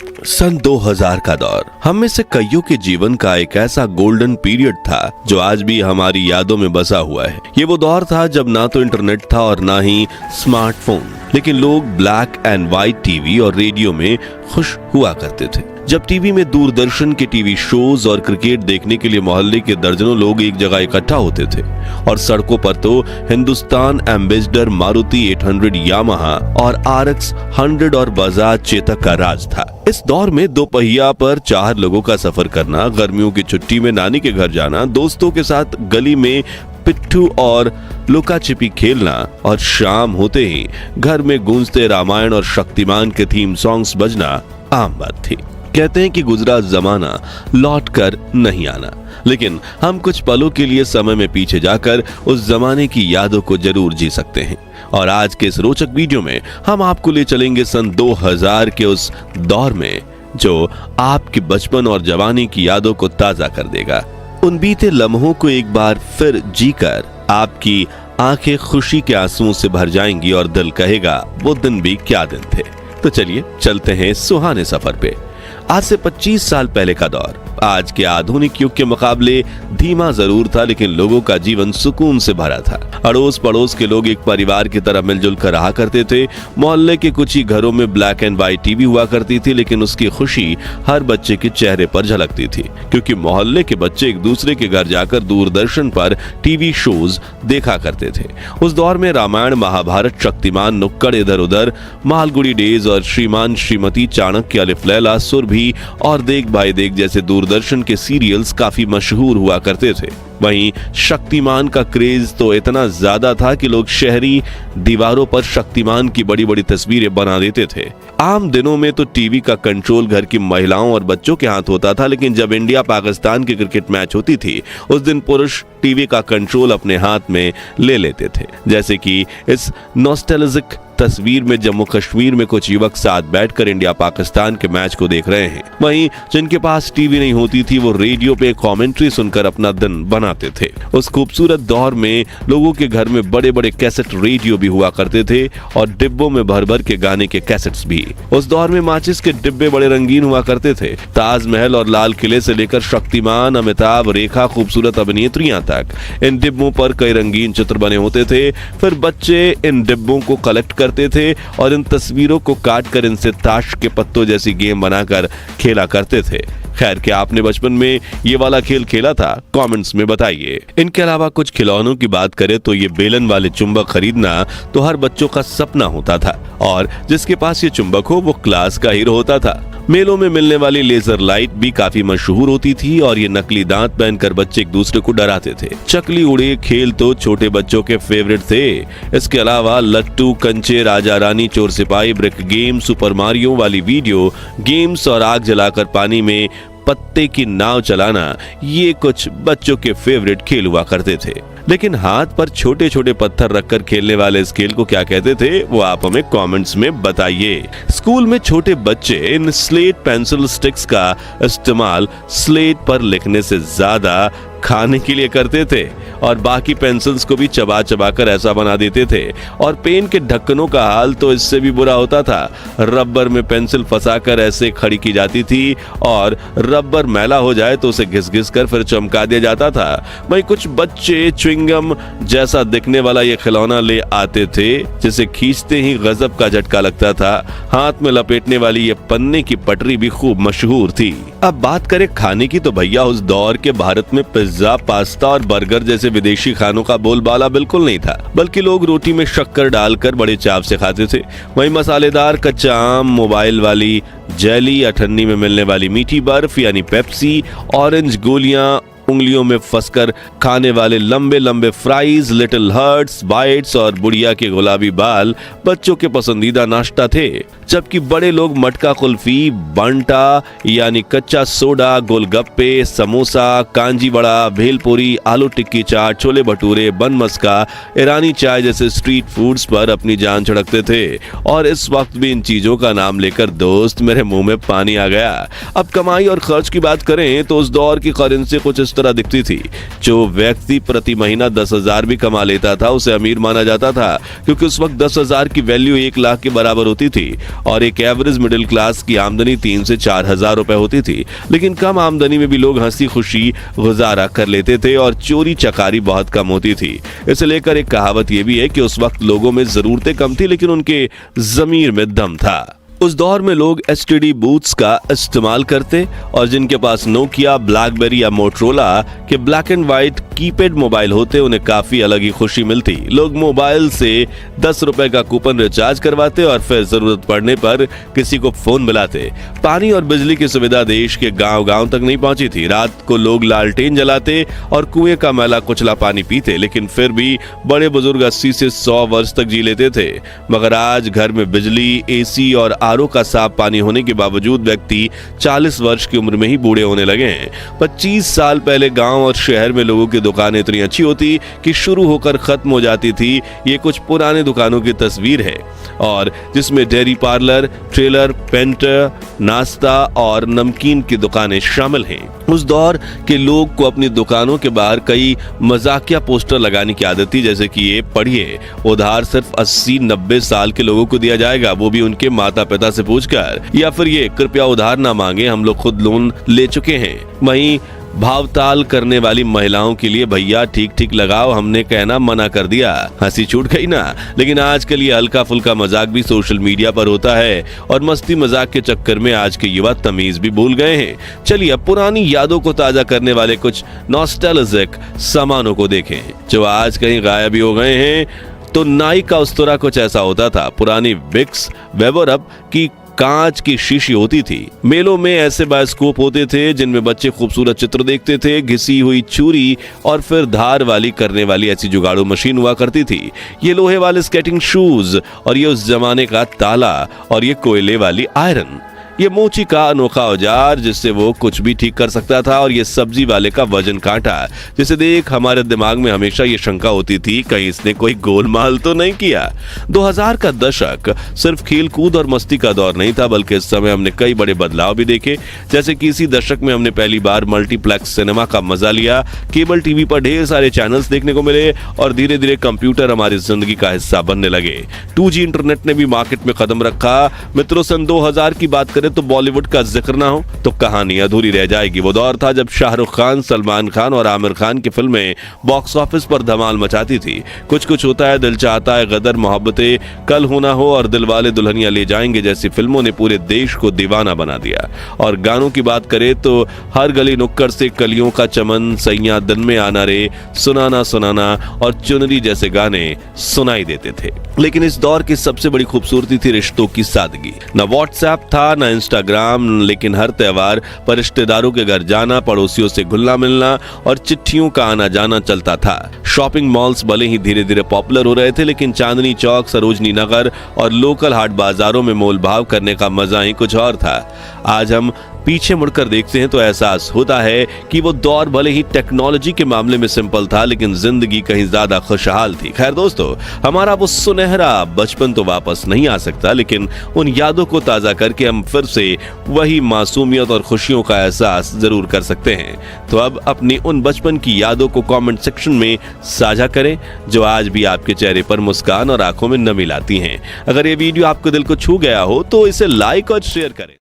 सन 2000 का दौर हम में से कईयों के जीवन का एक ऐसा गोल्डन पीरियड था जो आज भी हमारी यादों में बसा हुआ है। ये वो दौर था जब ना तो इंटरनेट था और ना ही स्मार्टफोन, लेकिन लोग ब्लैक एंड व्हाइट टीवी और रेडियो में खुश हुआ करते थे। जब टीवी में दूरदर्शन के टीवी शोज और क्रिकेट देखने के लिए मोहल्ले के दर्जनों लोग एक जगह इकट्ठा होते थे और सड़कों पर तो हिंदुस्तान एम्बेसडर, मारुति 800, यामाहा और RX 100 और बजाज चेतक का राज था। इस दौर में दो पहिया पर 4 लोगों का सफर करना, गर्मियों की छुट्टी में नानी के घर जाना, दोस्तों के साथ गली में पिट्ठू और लुका छिपी खेलना और शाम होते ही घर में गूंजते रामायण और शक्तिमान के थीम सॉन्ग्स बजना आम बात थी। कहते हैं कि गुजरा जमाना लौट कर नहीं आना, लेकिन हम कुछ पलों के लिए समय में पीछे जाकर उस जमाने की यादों को जरूर जी सकते हैं। और आज के इस रोचक वीडियो में हम आपको ले चलेंगे सन 2000 के उस दौर में जो आपकी बचपन और जवानी की यादों को ताजा कर देगा। उन बीते लम्हों को एक बार फिर जीकर आपकी आंखें खुशी के आंसुओं से भर जाएंगी और दिल कहेगा वो दिन भी क्या दिन थे। तो चलिए चलते हैं सुहाने सफर पे। आज से 25 साल पहले का दौर आज के आधुनिक युग के मुकाबले धीमा जरूर था, लेकिन लोगों का जीवन सुकून से भरा था। अड़ोस पड़ोस के लोग एक परिवार की तरह मिलजुल कर रहा करते थे। मोहल्ले के कुछ ही घरों में ब्लैक एंड व्हाइट टीवी हुआ करती थी, लेकिन उसकी खुशी हर बच्चे के चेहरे पर झलकती थी, क्योंकि मोहल्ले के बच्चे एक दूसरे के घर जाकर दूरदर्शन पर टीवी शोज देखा करते थे। उस दौर में रामायण, महाभारत, शक्तिमान, नुक्कड़ इधर उधर, मालगुड़ी डेज और श्रीमान श्रीमती, चाणक्य, अलिफ लैला, सुरभि और देख भाई देख जैसे दूरदर्शन के सीरियल्स काफी मशहूर हुआ करते थे। वहीं शक्तिमान का क्रेज तो इतना ज्यादा था कि लोग शहरी दीवारों पर शक्तिमान की बड़ी बड़ी तस्वीरें बना देते थे। आम दिनों में तो टीवी का कंट्रोल घर की महिलाओं और बच्चों के हाथ होता था, लेकिन जब इंडिया पाकिस्तान की क्रिकेट मैच होती थी उस दिन पुरुष टीवी का कंट्रोल अपने हाथ में ले लेते थे। जैसे कि इस नॉस्टैल्जिक तस्वीर में जम्मू कश्मीर में कुछ युवक साथ बैठकर इंडिया पाकिस्तान के मैच को देख रहे हैं। वहीं जिनके पास टीवी नहीं होती थी वो रेडियो पे कमेंट्री सुनकर अपना दिन बनाते थे। उस खूबसूरत दौर में लोगों के घर में बड़े बड़े कैसेट रेडियो भी हुआ करते थे और डिब्बों में भर भर के गाने के कैसेट्स भी। उस दौर में माचिस के डिब्बे बड़े रंगीन हुआ करते थे। ताजमहल और लाल किले से लेकर शक्तिमान, अमिताभ, रेखा, खूबसूरत अभिनेत्रियां तक इन डिब्बों पर कई रंगीन चित्र बने होते थे। फिर बच्चे इन डिब्बों को कलेक्ट करते थे और इन तस्वीरों को काट कर इनसे ताश के पत्तों जैसी गेम बनाकर खेला करते थे। खैर, क्या आपने बचपन में ये वाला खेल खेला था? कमेंट्स में बताइए। इनके अलावा कुछ खिलौनों की बात करें तो ये बेलन वाले चुंबक खरीदना तो हर बच्चों का सपना होता था और जिसके पास ये चुंबक हो वो क्लास का हीरो होता था। मेलों में मिलने वाली लेजर लाइट भी काफी मशहूर होती थी और ये नकली दांत पहनकर बच्चे एक दूसरे को डराते थे। चकली उड़े खेल तो छोटे बच्चों के फेवरेट थे। इसके अलावा लट्टू, कंचे, राजा रानी, चोर सिपाही, ब्रिक गेम, सुपर मारियो वाली वीडियो गेम्स और आग जलाकर पानी में पत्ते की नाव चलाना, ये कुछ बच्चों के फेवरेट खेल हुआ करते थे। लेकिन हाथ पर छोटे छोटे पत्थर रखकर खेलने वाले इस खेल को क्या कहते थे वो आप हमें कमेंट्स में बताइए। स्कूल में छोटे बच्चे इन स्लेट पेंसिल स्टिक्स का इस्तेमाल स्लेट पर लिखने से ज्यादा खाने के लिए करते थे और बाकी पेंसिल्स को भी चबा चबा कर ऐसा बना देते थे। और पेन के ढक्कनों का हाल तो इससे भी बुरा होता था। रबर में पेंसिल फंसाकर ऐसे खड़ी की जाती थी और रबर मैला हो जाए तो उसे घिस घिस कर फिर चमका दिया जाता था। वहीं कुछ बच्चे च्युइंगम जैसा दिखने वाला ये खिलौना ले आते थे जिसे खींचते ही गजब का झटका लगता था। हाथ में लपेटने वाली ये पन्ने की पटरी भी खूब मशहूर थी। अब बात करें खाने की तो भैया उस दौर के भारत में पिज्जा, पास्ता और बर्गर जैसे विदेशी खानों का बोलबाला बिल्कुल नहीं था, बल्कि लोग रोटी में शक्कर डालकर बड़े चाव से खाते थे। वहीं मसालेदार कच्चा आम, मोबाइल वाली जेली, अठन्नी में मिलने वाली मीठी बर्फ यानी पेप्सी, ऑरेंज गोलियां, उंगलियों में फंसकर खाने वाले लंबे लंबे फ्राइज, लिटिल हर्ट्स, बाइट्स और बुढ़िया के गुलाबी बाल बच्चों के पसंदीदा नाश्ता थे। जबकि बड़े लोग मटका कुल्फी, बंटा यानी कच्चा सोडा, गोलगप्पे, समोसा, कांजी वड़ा, भेलपुरी, आलू टिक्की चाट, छोले भटूरे, बन मस्का, ईरानी चाय जैसे स्ट्रीट फूड्स पर अपनी जान छिड़कते थे। और इस वक्त भी इन चीजों का नाम लेकर दोस्त मेरे मुंह में पानी आ गया। अब कमाई और खर्च की बात करें तो उस दौर की करेंसी कुछ इस उस तरह दिखती थी। जो व्यक्ति प्रति महीना 10,000 भी कमा लेता था उसे अमीर माना जाता था, क्योंकि उस वक्त 10,000 की वैल्यू 1 लाख के बराबर होती थी और एक एवरेज मिडिल क्लास की आमदनी 3 से 4,000 रुपए होती थी। लेकिन कम आमदनी में भी लोग हंसी खुशी गुजारा कर लेते थे और चोरी चकारी बहुत कम होती थी। इसे लेकर एक कहावत यह भी है कि उस वक्त लोगों में जरूरतें कम थी लेकिन उनके ज़मीर में दम था। उस दौर में लोग एसटीडी बूथ्स का इस्तेमाल करते और जिनके पास नोकिया, ब्लैकबेरी या मोटरोला के black and white keypad mobile होते उन्हें काफी अलग ही खुशी मिलती। लोग मोबाइल से 10 रुपए का कूपन रिचार्ज करवाते और फिर जरूरत पड़ने पर किसी को फोन मिलाते। पानी और बिजली की सुविधा देश के गांव-गांव तक नहीं पहुंची थी। रात को लोग लालटेन जलाते और कुएं का मैला कुचला पानी पीते, लेकिन फिर भी बड़े बुजुर्ग 80 से 100 वर्ष तक जी लेते थे। मगर आज घर में बिजली, एसी और आरओ का साफ पानी होने के बावजूद व्यक्ति 40 वर्ष की उम्र में ही बूढ़े होने लगे हैं। 25 साल पहले गांव और शहर में लोगों की दुकानें इतनी अच्छी होती कि शुरू होकर खत्म हो जाती थी। ये कुछ पुराने दुकानों की तस्वीर है और जिसमें डेयरी पार्लर, ट्रेलर, पेंटर, नाश्ता और नमकीन की दुकानें शामिल हैं। उस दौर के लोग को अपनी दुकानों के बाहर कई मजाकिया पोस्टर लगाने की आदत थी, जैसे कि ये पढ़िए, उधार सिर्फ 80-90 साल के लोगों को दिया जाएगा, वो भी उनके माता पिता से पूछकर, या फिर ये कृपया उधार ना मांगे, हम लोग खुद लोन ले चुके हैं। वहीं भावताल करने वाली महिलाओं के लिए, भैया ठीक ठीक लगाओ, हमने कहना मना कर दिया। हंसी छूट गई ना। लेकिन आजकल ये हल्का फुल्का मजाक भी सोशल मीडिया पर होता है और मस्ती मजाक के चक्कर में आज के युवा तमीज भी भूल गए हैं। चलिए अब पुरानी यादों को ताजा करने वाले कुछ नॉस्टैल्जिक सामानों को देखें जो आज कहीं गायब भी हो गए हैं। तो नाई का उस्तरा कुछ ऐसा होता था। पुरानी विक्स वेबरअप की कांच की शीशी होती थी। मेलों में ऐसे बायोस्कोप होते थे जिनमें बच्चे खूबसूरत चित्र देखते थे। घिसी हुई चूड़ी और फिर धार वाली करने वाली ऐसी जुगाड़ू मशीन हुआ करती थी। ये लोहे वाले स्केटिंग शूज और ये उस जमाने का ताला और ये कोयले वाली आयरन। ये मोची का अनोखा औजार जिससे वो कुछ भी ठीक कर सकता था और ये सब्जी वाले का वजन कांटा जिसे देख हमारे दिमाग में हमेशा ये शंका होती थी कहीं इसने कोई गोलमाल तो नहीं किया। 2000 का दशक सिर्फ खेल कूद और मस्ती का दौर नहीं था, बल्कि इस समय हमने कई बड़े बदलाव भी देखे। जैसे कि इसी दशक में हमने पहली बार मल्टीप्लेक्स सिनेमा का मजा लिया। केबल टीवी पर ढेर सारे चैनल्स देखने को मिले और धीरे धीरे कंप्यूटर हमारी जिंदगी का हिस्सा बनने लगे। 2G इंटरनेट ने भी मार्केट में कदम रखा। मित्रों, सन 2000 की बात तो बॉलीवुड का जिक्र ना हो तो कहानी अधूरी रह जाएगी। वो दौर था जब शाहरुख खान, सलमान खान और आमिर खान की फिल्में बॉक्स ऑफिस पर धमाल मचाती थी। कुछ कुछ होता है, दिल चाहता है, गदर, मोहब्बतें, कल हो ना हो और दिलवाले दुल्हनिया ले जाएंगे जैसी फिल्मों ने पूरे देश को दीवाना बना दिया। और गानों की बात करें तो हर गली नुक्कड़ से कलियों का चमन, सैया दिन में आना रे, सुनाना सुनाना और चुनरी जैसे गाने सुनाई देते थे। लेकिन इस दौर की सबसे बड़ी खूबसूरती थी रिश्तों की सादगी। न व्हाट्सएप था, न इंस्टाग्राम, लेकिन हर त्योहार पर रिश्तेदारों के घर जाना, पड़ोसियों से घुलना मिलना और चिट्ठियों का आना जाना चलता था। शॉपिंग मॉल्स भले ही धीरे धीरे पॉपुलर हो रहे थे, लेकिन चांदनी चौक, सरोजनी नगर और लोकल हाट बाजारों में मोल भाव करने का मजा ही कुछ और था। आज हम पीछे मुड़कर देखते हैं तो एहसास होता है कि वो दौर भले ही टेक्नोलॉजी के मामले में सिंपल था, लेकिन जिंदगी कहीं ज्यादा खुशहाल थी। खैर दोस्तों, हमारा वो सुनहरा बचपन तो वापस नहीं आ सकता, लेकिन उन यादों को ताजा करके हम फिर से वही मासूमियत और खुशियों का एहसास जरूर कर सकते हैं। तो अब अपनी उन बचपन की यादों को कमेंट सेक्शन में साझा करें जो आज भी आपके चेहरे पर मुस्कान और आंखों में नमी लाती हैं। अगर ये वीडियो आपके दिल को छू गया हो तो इसे लाइक और शेयर करें।